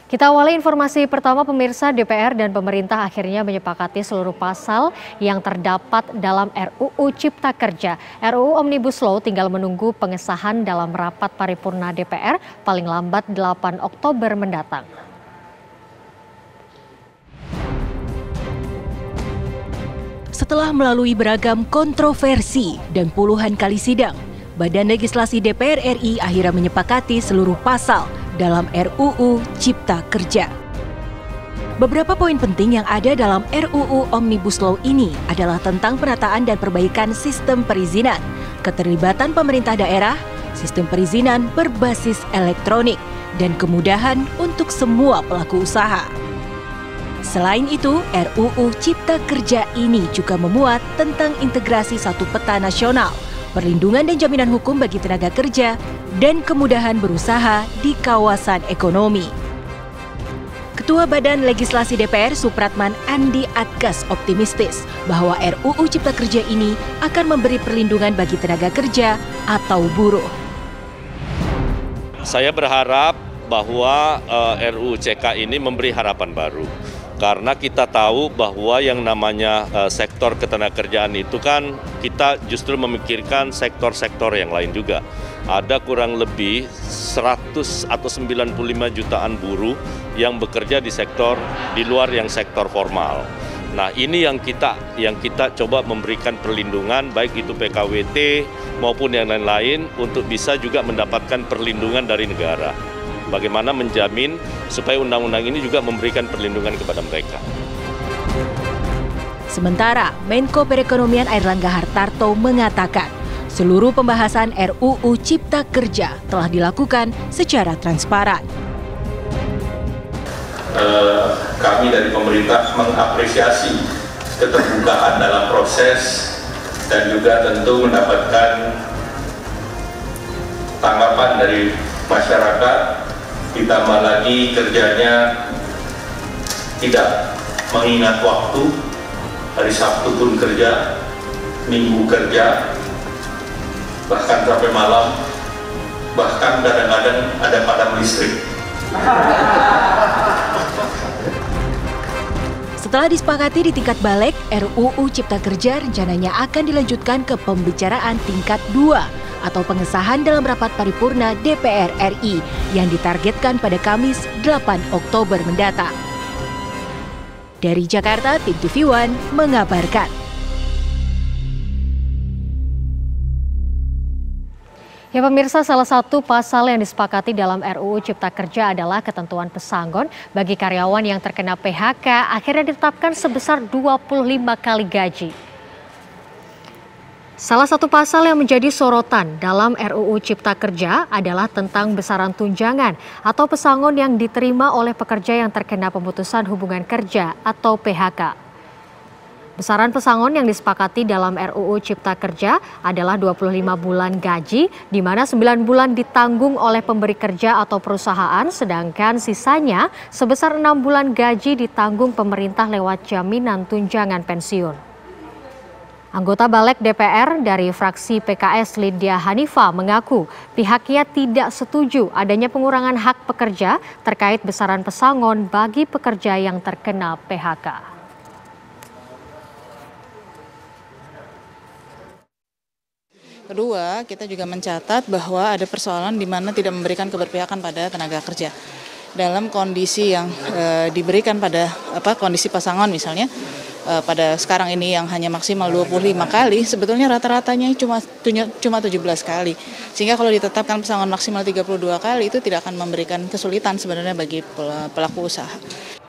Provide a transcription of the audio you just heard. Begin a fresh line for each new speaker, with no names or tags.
Kita awali informasi pertama, pemirsa. DPR dan pemerintah akhirnya menyepakati seluruh pasal yang terdapat dalam RUU Cipta Kerja. RUU Omnibus Law tinggal menunggu pengesahan dalam rapat paripurna DPR paling lambat 8 Oktober mendatang.
Setelah melalui beragam kontroversi dan puluhan kali sidang, Badan Legislasi DPR RI akhirnya menyepakati seluruh pasal dalam RUU Cipta Kerja. Beberapa poin penting yang ada dalam RUU Omnibus Law ini adalah tentang penataan dan perbaikan sistem perizinan, keterlibatan pemerintah daerah, sistem perizinan berbasis elektronik, dan kemudahan untuk semua pelaku usaha. Selain itu, RUU Cipta Kerja ini juga memuat tentang integrasi satu peta nasional, perlindungan dan jaminan hukum bagi tenaga kerja, dan kemudahan berusaha di kawasan ekonomi. Ketua Badan Legislasi DPR Supratman Andi Adgas optimistis bahwa RUU Cipta Kerja ini akan memberi perlindungan bagi tenaga kerja atau buruh.
Saya berharap bahwa RUU CK ini memberi harapan baru. Karena kita tahu bahwa yang namanya sektor ketenagakerjaan itu kan kita justru memikirkan sektor-sektor yang lain juga. Ada kurang lebih 100 atau 95 jutaan buruh yang bekerja di sektor di luar yang sektor formal. Nah, ini yang kita coba memberikan perlindungan, baik itu PKWT maupun yang lain-lain, untuk bisa juga mendapatkan perlindungan dari negara. Bagaimana menjamin supaya undang-undang ini juga memberikan perlindungan kepada mereka.
Sementara Menko Perekonomian Airlangga Hartarto mengatakan seluruh pembahasan RUU Cipta Kerja telah dilakukan secara transparan.
Kami dari pemerintah mengapresiasi keterbukaan dalam proses dan juga tentu mendapatkan tanggapan dari masyarakat. Ditambah lagi kerjanya tidak mengingat waktu, hari Sabtu pun kerja, Minggu kerja, bahkan sampai malam, bahkan kadang-kadang ada padam listrik.
Setelah disepakati di tingkat balik, RUU Cipta Kerja rencananya akan dilanjutkan ke pembicaraan tingkat 2 atau pengesahan dalam rapat paripurna DPR RI yang ditargetkan pada Kamis 8 Oktober mendatang. Dari Jakarta, Tim TV One mengabarkan.
Ya pemirsa, salah satu pasal yang disepakati dalam RUU Cipta Kerja adalah ketentuan pesangon bagi karyawan yang terkena PHK akhirnya ditetapkan sebesar 25 kali gaji. Salah satu pasal yang menjadi sorotan dalam RUU Cipta Kerja adalah tentang besaran tunjangan atau pesangon yang diterima oleh pekerja yang terkena pemutusan hubungan kerja atau PHK. Besaran pesangon yang disepakati dalam RUU Cipta Kerja adalah 25 bulan gaji, di mana 9 bulan ditanggung oleh pemberi kerja atau perusahaan, sedangkan sisanya sebesar 6 bulan gaji ditanggung pemerintah lewat jaminan tunjangan pensiun. Anggota Balik DPR dari fraksi PKS Lydia Hanifa mengaku pihaknya tidak setuju adanya pengurangan hak pekerja terkait besaran pesangon bagi pekerja yang terkena PHK.
Kedua, kita juga mencatat bahwa ada persoalan di mana tidak memberikan keberpihakan pada tenaga kerja. Dalam kondisi yang diberikan pada kondisi pasangan misalnya, pada sekarang ini yang hanya maksimal 25 kali, sebetulnya rata-ratanya cuma 17 kali. Sehingga kalau ditetapkan pesangon maksimal 32 kali itu tidak akan memberikan kesulitan sebenarnya bagi pelaku usaha.